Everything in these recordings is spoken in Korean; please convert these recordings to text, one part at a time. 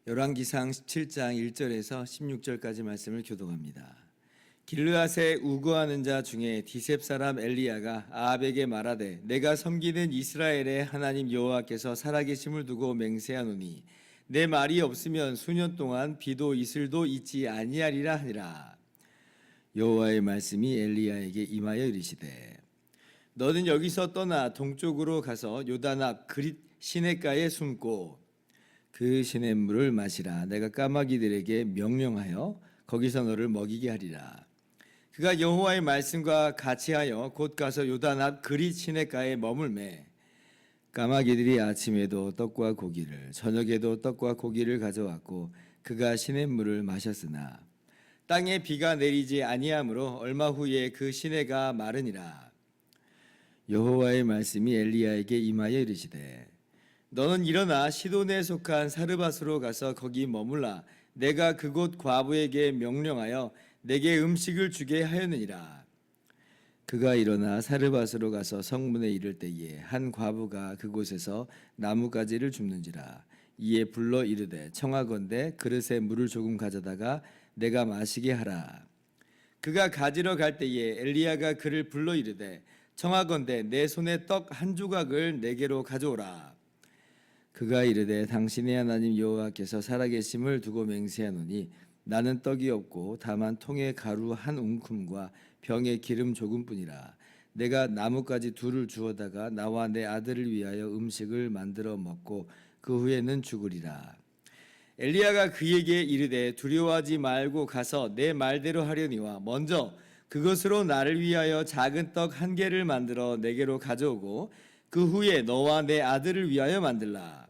열왕기상 17장 1절에서 16절까지 말씀을 교독합니다. 길르앗에 우거하는 자 중에 디셉 사람 엘리야가 아합에게 말하되 내가 섬기는 이스라엘의 하나님 여호와께서 살아계심을 두고 맹세하노니 내 말이 없으면 수년 동안 비도 이슬도 있지 아니하리라 하니라. 여호와의 말씀이 엘리야에게 임하여 이르시되 너는 여기서 떠나 동쪽으로 가서 요단 앞 그릿 시냇가에 숨고 그 시냇물을 마시라. 내가 까마귀들에게 명령하여 거기서 너를 먹이게 하리라. 그가 여호와의 말씀과 같이 하여 곧 가서 요단 앞 그릿 시냇가에 머물매 까마귀들이 아침에도 떡과 고기를 저녁에도 떡과 고기를 가져왔고 그가 시냇물을 마셨으나 땅에 비가 내리지 아니하므로 얼마 후에 그 시내가 마르니라. 여호와의 말씀이 엘리야에게 임하여 이르시되 너는 일어나 시돈에 속한 사르밧으로 가서 거기 머물라. 내가 그곳 과부에게 명령하여 내게 음식을 주게 하였느니라. 그가 일어나 사르밧으로 가서 성문에 이를 때에 한 과부가 그곳에서 나뭇가지를 줍는지라. 이에 불러 이르되 청하건대 그릇에 물을 조금 가져다가 내가 마시게 하라. 그가 가지러 갈 때에 엘리야가 그를 불러 이르되 청하건대 내 손에 떡 한 조각을 내게로 가져오라. 그가 이르되 당신의 하나님 여호와께서 살아계심을 두고 맹세하노니 나는 떡이 없고 다만 통에 가루 한 웅큼과 병에 기름 조금뿐이라. 내가 나뭇가지 둘을 주워다가 나와 내 아들을 위하여 음식을 만들어 먹고 그 후에는 죽으리라. 엘리야가 그에게 이르되 두려워하지 말고 가서 내 말대로 하려니와 먼저 그것으로 나를 위하여 작은 떡 한 개를 만들어 내게로 가져오고 그 후에 너와 내 아들을 위하여 만들라.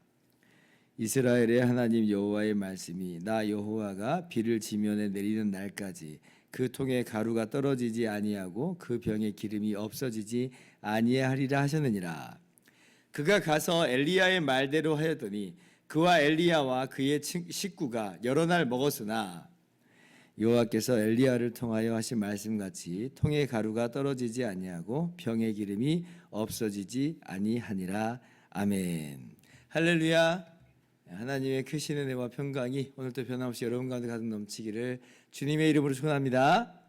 이스라엘의 하나님 여호와의 말씀이 나 여호와가 비를 지면에 내리는 날까지 그 통에 가루가 떨어지지 아니하고 그 병에 기름이 없어지지 아니하리라 하셨느니라. 그가 가서 엘리야의 말대로 하였더니 그와 엘리야와 그의 식구가 여러 날 먹었으나 여호와께서 엘리야를 통하여 하신 말씀같이 통에 가루가 떨어지지 아니하고 병의 기름이 없어지지 아니하니라. 아멘. 할렐루야. 하나님의 크신 은혜와 평강이 오늘도 변함없이 여러분 가운데 가득 넘치기를 주님의 이름으로 축원합니다.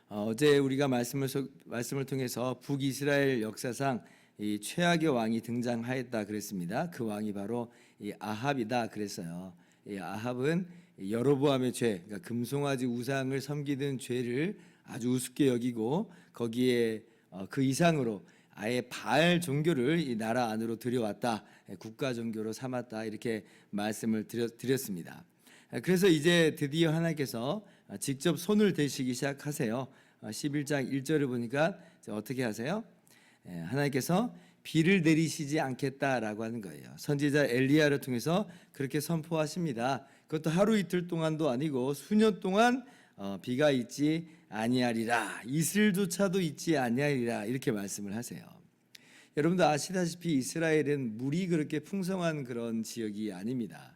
어제 우리가 말씀을 통해서 북이스라엘 역사상 이 최악의 왕이 등장하였다 그랬습니다. 그 왕이 바로 이 아합이다 그랬어요. 이 아합은 여로보암의 죄, 그러니까 금송아지 우상을 섬기는 죄를 아주 우습게 여기고 거기에 그 이상으로 아예 바알 종교를 이 나라 안으로 들여왔다, 국가 종교로 삼았다 이렇게 말씀을 드렸습니다. 그래서 이제 드디어 하나님께서 직접 손을 대시기 시작하세요. 11장 1절을 보니까 어떻게 하세요? 하나님께서 비를 내리시지 않겠다라고 하는 거예요. 선지자 엘리야를 통해서 그렇게 선포하십니다. 그것도 하루 이틀 동안도 아니고 수년 동안 비가 있지 아니하리라, 이슬조차도 있지 아니하리라 이렇게 말씀을 하세요. 여러분도 아시다시피 이스라엘은 물이 그렇게 풍성한 그런 지역이 아닙니다.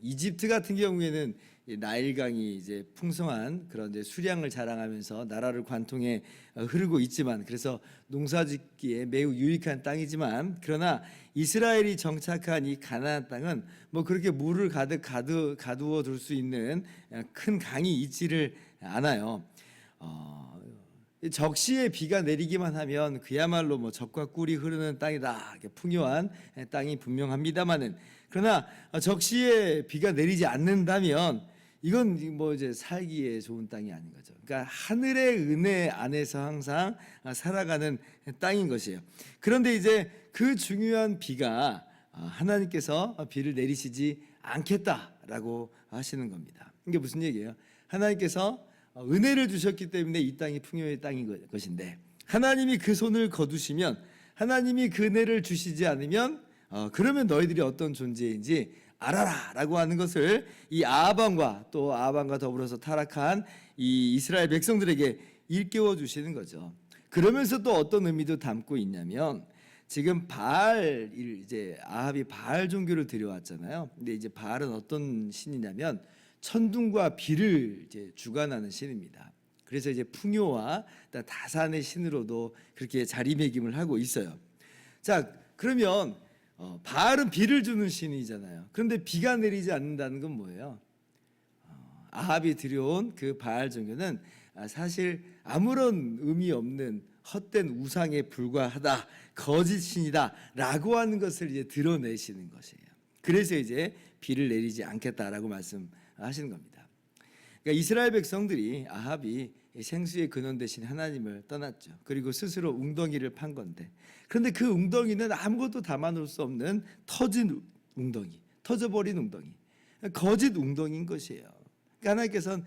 이집트 같은 경우에는 나일강이 이제 풍성한 그런 이제 수량을 자랑하면서 나라를 관통해 흐르고 있지만, 그래서 농사짓기에 매우 유익한 땅이지만, 그러나 이스라엘이 정착한 이 가나안 땅은 뭐 그렇게 물을 가득 가두어 둘 수 있는 큰 강이 있지를 않아요. 적시에 비가 내리기만 하면 그야말로 뭐 젖과 꿀이 흐르는 땅이다, 이렇게 풍요한 땅이 분명합니다만은, 그러나 적시에 비가 내리지 않는다면 이건 뭐 이제 살기에 좋은 땅이 아닌 거죠. 그러니까 하늘의 은혜 안에서 항상 살아가는 땅인 것이에요. 그런데 이제 그 중요한 비가 하나님께서 비를 내리시지 않겠다라고 하시는 겁니다. 이게 무슨 얘기예요? 하나님께서 은혜를 주셨기 때문에 이 땅이 풍요의 땅인 것인데, 하나님이 그 손을 거두시면, 하나님이 그 은혜를 주시지 않으면 그러면 너희들이 어떤 존재인지 알아라 라고 하는 것을 이 아합왕과 또 아합왕과 더불어서 타락한 이 이스라엘 백성들에게 일깨워 주시는 거죠. 그러면서 또 어떤 의미도 담고 있냐면 지금 바알 이제 아합이 바알 종교를 들여왔잖아요. 근데 이제 바알은 어떤 신이냐면 천둥과 비를 이제 주관하는 신입니다. 그래서 이제 풍요와 다산의 신으로도 그렇게 자리매김을 하고 있어요. 자, 그러면 바알은 비를 주는 신이잖아요. 그런데 비가 내리지 않는다는 건 뭐예요? 아합이 들여온 그 바알 종교는 사실 아무런 의미 없는 헛된 우상에 불과하다, 거짓 신이다라고 하는 것을 이제 드러내시는 것이에요. 그래서 이제 비를 내리지 않겠다라고 말씀하시는 겁니다. 그러니까 이스라엘 백성들이 아합이 생수의 근원 대신 하나님을 떠났죠. 그리고 스스로 웅덩이를 판 건데, 그런데 그 웅덩이는 아무것도 담아놓을 수 없는 터진 웅덩이, 터져버린 웅덩이, 거짓 웅덩이인 것이에요. 그러니까 하나님께서는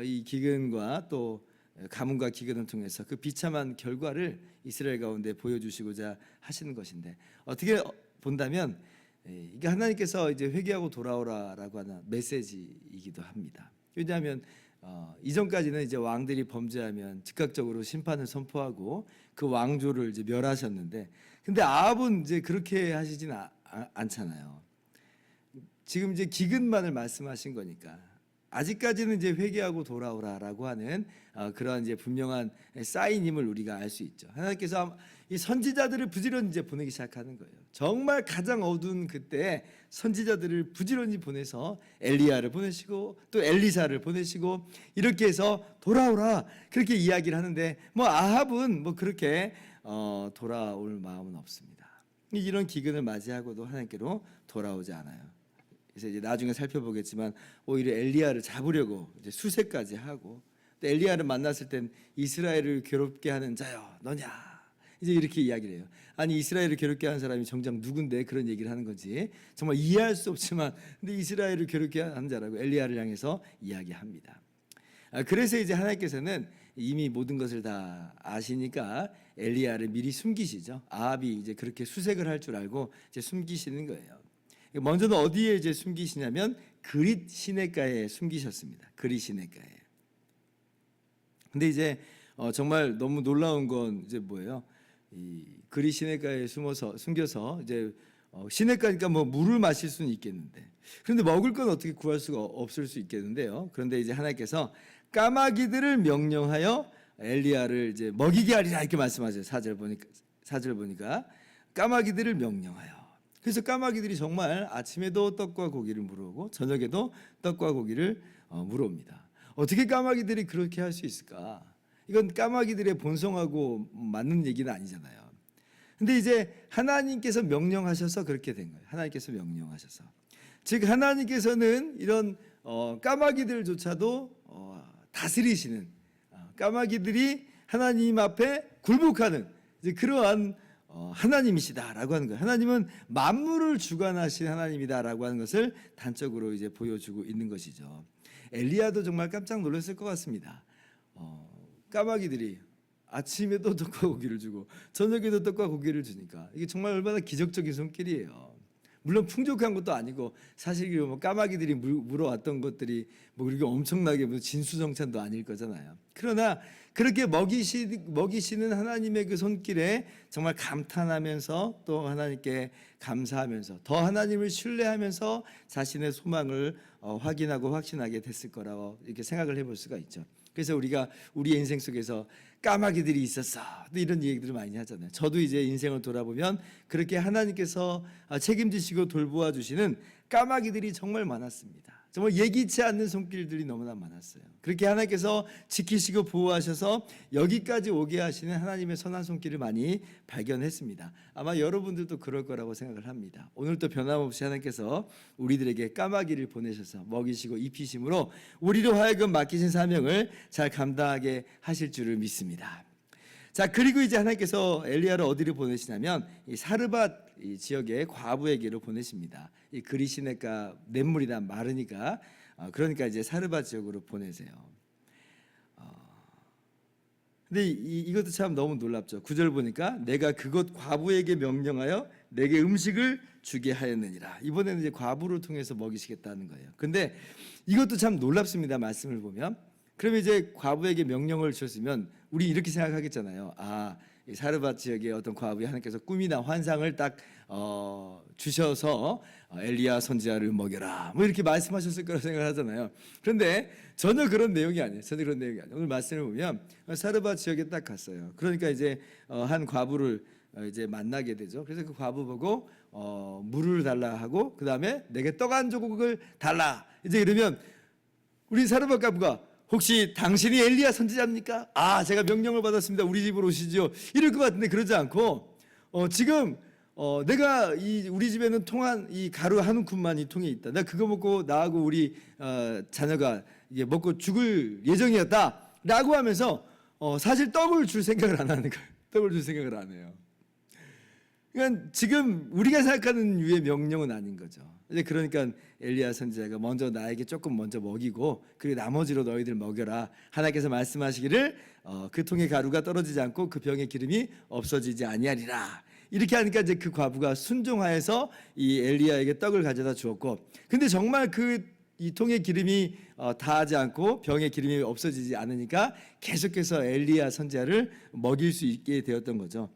이 기근과 또 가뭄과 기근을 통해서 그 비참한 결과를 이스라엘 가운데 보여주시고자 하시는 것인데, 어떻게 본다면 이게 하나님께서 이제 회개하고 돌아오라라고 하는 메시지이기도 합니다. 왜냐하면 이전까지는 이제 왕들이 범죄하면 즉각적으로 심판을 선포하고 그 왕조를 이제 멸하셨는데, 근데 아합은 이제 그렇게 하시진 않잖아요. 지금 이제 기근만을 말씀하신 거니까 아직까지는 이제 회개하고 돌아오라라고 하는 그런 이제 분명한 사인임을 우리가 알 수 있죠. 하나님께서 이 선지자들을 부지런히 이제 보내기 시작하는 거예요. 정말 가장 어두운 그때 선지자들을 부지런히 보내서 엘리야를 보내시고 또 엘리사를 보내시고 이렇게 해서 돌아오라 그렇게 이야기를 하는데, 뭐 아합은 뭐 그렇게 돌아올 마음은 없습니다. 이런 기근을 맞이하고도 하나님께로 돌아오지 않아요. 그래서 이제 나중에 살펴보겠지만 오히려 엘리야를 잡으려고 이제 수색까지 하고, 또 엘리야를 만났을 땐 이스라엘을 괴롭게 하는 자여 너냐 이제 이렇게 이야기를 해요. 아니 이스라엘을 괴롭게 하는 사람이 정작 누군데 그런 얘기를 하는 건지 정말 이해할 수 없지만, 근데 이스라엘을 괴롭게 하는 자라고 엘리야를 향해서 이야기합니다. 그래서 이제 하나님께서는 이미 모든 것을 다 아시니까 엘리야를 미리 숨기시죠. 아합이 이제 그렇게 수색을 할 줄 알고 이제 숨기시는 거예요. 먼저는 어디에 이제 숨기시냐면 그릿 시내가에 숨기셨습니다. 그릿 시내가에. 근데 이제 정말 너무 놀라운 건 이제 뭐예요? 이 그릿 시내가에 숨겨서 이제 시내가니까 뭐 물을 마실 수는 있겠는데, 그런데 먹을 건 어떻게 구할 수가 없을 수 있겠는데요. 그런데 이제 하나님께서 까마귀들을 명령하여 엘리야를 이제 먹이게 하리라 이렇게 말씀하세요. 4절 보니까 까마귀들을 명령하여. 그래서 까마귀들이 정말 아침에도 떡과 고기를 물어오고 저녁에도 떡과 고기를 물어옵니다. 어떻게 까마귀들이 그렇게 할 수 있을까? 이건 까마귀들의 본성하고 맞는 얘기는 아니잖아요. 근데 이제 하나님께서 명령하셔서 그렇게 된 거예요. 하나님께서 명령하셔서. 즉 하나님께서는 이런 까마귀들조차도 다스리시는, 까마귀들이 하나님 앞에 굴복하는 이제 그러한 하나님이시다라고 하는 거예요. 하나님은 만물을 주관하신 하나님이다라고 하는 것을 단적으로 이제 보여주고 있는 것이죠. 엘리야도 정말 깜짝 놀랐을 것 같습니다. 까마귀들이 아침에도 떡과 고기를 주고 저녁에도 떡과 고기를 주니까 이게 정말 얼마나 기적적인 손길이에요. 물론 풍족한 것도 아니고 사실 뭐 까마귀들이 물어왔던 것들이 뭐 그렇게 엄청나게 뭐 진수성찬도 아닐 거잖아요. 그러나 그렇게 먹이시는 하나님의 그 손길에 정말 감탄하면서 또 하나님께 감사하면서 더 하나님을 신뢰하면서 자신의 소망을 확인하고 확신하게 됐을 거라고 이렇게 생각을 해볼 수가 있죠. 그래서 우리가 우리의 인생 속에서 까마귀들이 있었어 이런 얘기들을 많이 하잖아요. 저도 이제 인생을 돌아보면 그렇게 하나님께서 책임지시고 돌보아 주시는 까마귀들이 정말 많았습니다. 정말 예기치 않는 손길들이 너무나 많았어요. 그렇게 하나님께서 지키시고 보호하셔서 여기까지 오게 하시는 하나님의 선한 손길을 많이 발견했습니다. 아마 여러분들도 그럴 거라고 생각을 합니다. 오늘도 변함없이 하나님께서 우리들에게 까마귀를 보내셔서 먹이시고 입히심으로 우리로 하여금 맡기신 사명을 잘 감당하게 하실 줄을 믿습니다. 자, 그리고 이제 하나님께서 엘리야를 어디로 보내시냐면 이 사르밧 이 지역의 과부에게로 보내십니다. 이 그리시네가 냇물이다 마르니까 그러니까 이제 사르밧 지역으로 보내세요. 근데 이것도 참 너무 놀랍죠. 9절 보니까 내가 그곳 과부에게 명령하여 내게 음식을 주게 하였느니라. 이번에는 이제 과부를 통해서 먹이시겠다는 거예요. 근데 이것도 참 놀랍습니다. 말씀을 보면 그러면 이제 과부에게 명령을 주셨으면 우리 이렇게 생각하겠잖아요. 이 사르밧 지역의 어떤 과부에 하나님께서 꿈이나 환상을 딱 주셔서 엘리야 선지자를 먹여라 뭐 이렇게 말씀하셨을 거라고 생각하잖아요. 그런데 전혀 그런 내용이 아니에요. 전혀 그런 내용이 아니에요. 오늘 말씀을 보면 사르밧 지역에 딱 갔어요. 그러니까 이제 한 과부를 이제 만나게 되죠. 그래서 그 과부 보고 물을 달라 하고 그 다음에 내게 떡 한 조각을 달라 이제 이러면 우리 사르밧 과부가 혹시 당신이 엘리야 선지자입니까? 제가 명령을 받았습니다. 우리 집으로 오시죠. 이럴 것 같은데 그러지 않고 지금 내가 우리 집에는 통한 이 가루 한 움큼만 이 통에 있다. 내가 그거 먹고 나하고 우리 자녀가 이게 먹고 죽을 예정이었다라고 하면서 사실 떡을 줄 생각을 안 하는 거예요. 떡을 줄 생각을 안 해요. 그러니까 지금 우리가 생각하는 유의 명령은 아닌 거죠. 이제 그러니까 엘리야 선지자가 먼저 나에게 조금 먼저 먹이고 그리고 나머지로 너희들 먹여라. 하나님께서 말씀하시기를 그 통의 가루가 떨어지지 않고 그 병의 기름이 없어지지 아니하리라. 이렇게 하니까 이제 그 과부가 순종하여서 이 엘리야에게 떡을 가져다 주었고, 근데 정말 이 통의 기름이 다하지 않고 병의 기름이 없어지지 않으니까 계속해서 엘리야 선지자를 먹일 수 있게 되었던 거죠.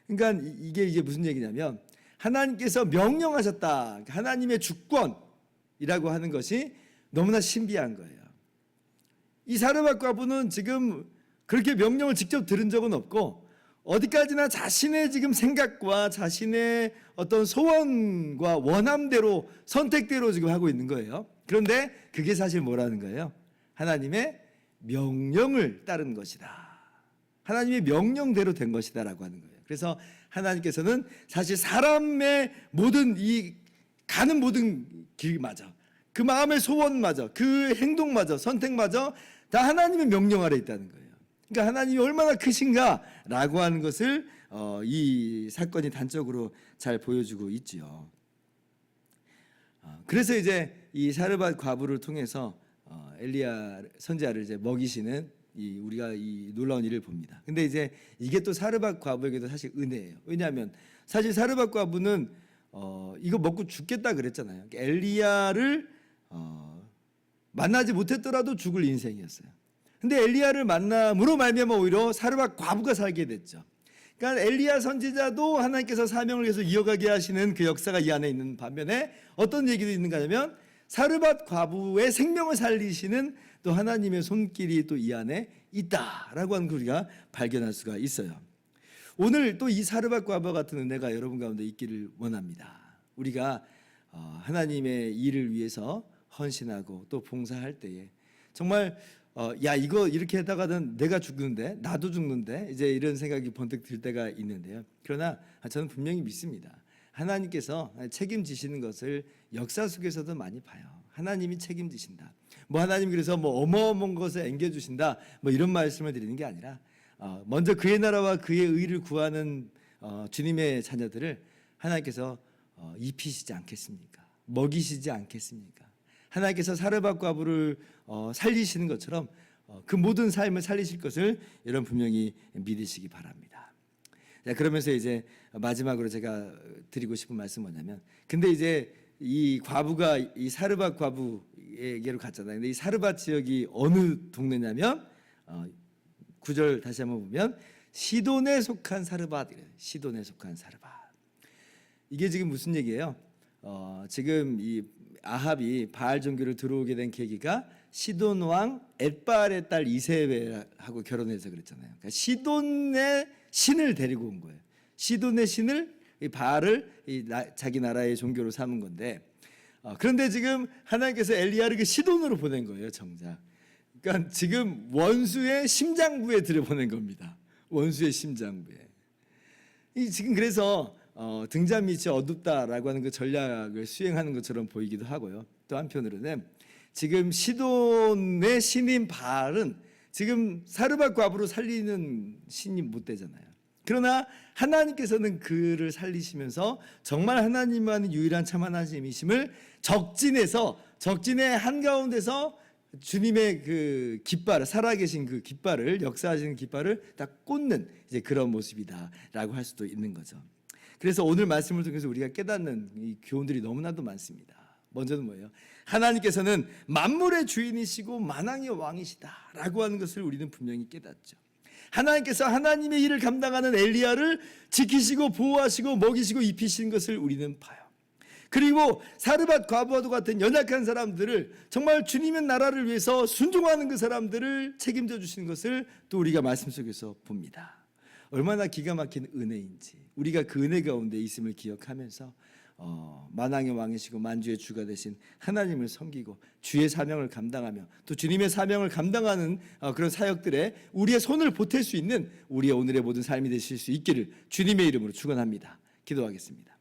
그러니까 이게 무슨 얘기냐면 하나님께서 명령하셨다. 하나님의 주권이라고 하는 것이 너무나 신비한 거예요. 이 사르밧 과부는 지금 그렇게 명령을 직접 들은 적은 없고 어디까지나 자신의 지금 생각과 자신의 어떤 소원과 원함대로 선택대로 지금 하고 있는 거예요. 그런데 그게 사실 뭐라는 거예요? 하나님의 명령을 따른 것이다. 하나님의 명령대로 된 것이다라고 하는 거예요. 그래서 하나님께서는 사실 사람의 모든 가는 모든 길마저 그 마음의 소원마저 그 행동마저 선택마저 다 하나님의 명령 아래 있다는 거예요. 그러니까 하나님이 얼마나 크신가라고 하는 것을 이 사건이 단적으로 잘 보여주고 있지요. 그래서 이제 이 사르밧 과부를 통해서 엘리야 선지자를 이제 먹이시는 우리가 이 놀라운 일을 봅니다. 근데 이제 이게 또 사르밧 과부에게도 사실 은혜예요. 왜냐하면 사실 사르밧 과부는 이거 먹고 죽겠다 그랬잖아요. 엘리야를 만나지 못했더라도 죽을 인생이었어요. 근데 엘리야를 만남으로 말미암아 오히려 사르밧 과부가 살게 됐죠. 그러니까 엘리야 선지자도 하나님께서 사명을 계속 이어가게 하시는 그 역사가 이 안에 있는 반면에 어떤 얘기도 있는가 하면 사르밧 과부의 생명을 살리시는 또 하나님의 손길이 또 이 안에 있다라고 하는 걸 우리가 발견할 수가 있어요. 오늘 또 이 사르밧 과부와 같은 은혜가 여러분 가운데 있기를 원합니다. 우리가 하나님의 일을 위해서 헌신하고 또 봉사할 때에 정말 이거 이렇게 하다가는 내가 죽는데 나도 죽는데 이제 이런 생각이 번뜩 들 때가 있는데요. 그러나 저는 분명히 믿습니다. 하나님께서 책임지시는 것을 역사 속에서도 많이 봐요. 하나님이 책임지신다. 하나님 그래서 어마어마한 것을 앵겨주신다. 이런 말씀을 드리는 게 아니라 먼저 그의 나라와 그의 의를 구하는 주님의 자녀들을 하나님께서 입히시지 않겠습니까? 먹이시지 않겠습니까? 하나님께서 사르밧 과부를 살리시는 것처럼 그 모든 삶을 살리실 것을 여러분 분명히 믿으시기 바랍니다. 자, 그러면서 이제 마지막으로 제가 드리고 싶은 말씀은 뭐냐면, 근데 이제 이 과부가 이 사르밧 과부에게로 갔잖아요. 근데 이 사르밧 지역이 어느 동네냐면 9절 다시 한번 보면 시돈에 속한 사르밧이래요. 시돈에 속한 사르밧. 이게 지금 무슨 얘기예요? 지금 이 아합이 바알 종교를 들어오게 된 계기가 시돈 왕 엣바알의 딸 이세벨하고 결혼해서 그랬잖아요. 그러니까 시돈의 신을 데리고 온 거예요. 시돈의 신을 이 바알을 자기 나라의 종교로 삼은 건데, 그런데 지금 하나님께서 엘리야를 그 시돈으로 보낸 거예요, 정작. 그러니까 지금 원수의 심장부에 들여보낸 겁니다. 원수의 심장부에. 지금 그래서 등잔 밑이 어둡다라고 하는 그 전략을 수행하는 것처럼 보이기도 하고요. 또 한편으로는 지금 시돈의 신인 바알은 지금 사르밧 과부로 살리는 신이 못 되잖아요. 그러나 하나님께서는 그를 살리시면서 정말 하나님만이 유일한 참 하나님이심을 적진의 한가운데서 주님의 그 깃발을, 살아계신 그 깃발을, 역사하시는 깃발을 딱 꽂는 이제 그런 모습이다라고 할 수도 있는 거죠. 그래서 오늘 말씀을 통해서 우리가 깨닫는 이 교훈들이 너무나도 많습니다. 먼저는 뭐예요? 하나님께서는 만물의 주인이시고 만왕의 왕이시다라고 하는 것을 우리는 분명히 깨닫죠. 하나님께서 하나님의 일을 감당하는 엘리야를 지키시고 보호하시고 먹이시고 입히시는 것을 우리는 봐요. 그리고 사르밧 과부와도 같은 연약한 사람들을 정말 주님의 나라를 위해서 순종하는 그 사람들을 책임져 주시는 것을 또 우리가 말씀 속에서 봅니다. 얼마나 기가 막힌 은혜인지 우리가 그 은혜 가운데 있음을 기억하면서 만왕의 왕이시고 만주의 주가 되신 하나님을 섬기고 주의 사명을 감당하며 또 주님의 사명을 감당하는 그런 사역들에 우리의 손을 보탤 수 있는 우리의 오늘의 모든 삶이 되실 수 있기를 주님의 이름으로 축원합니다. 기도하겠습니다.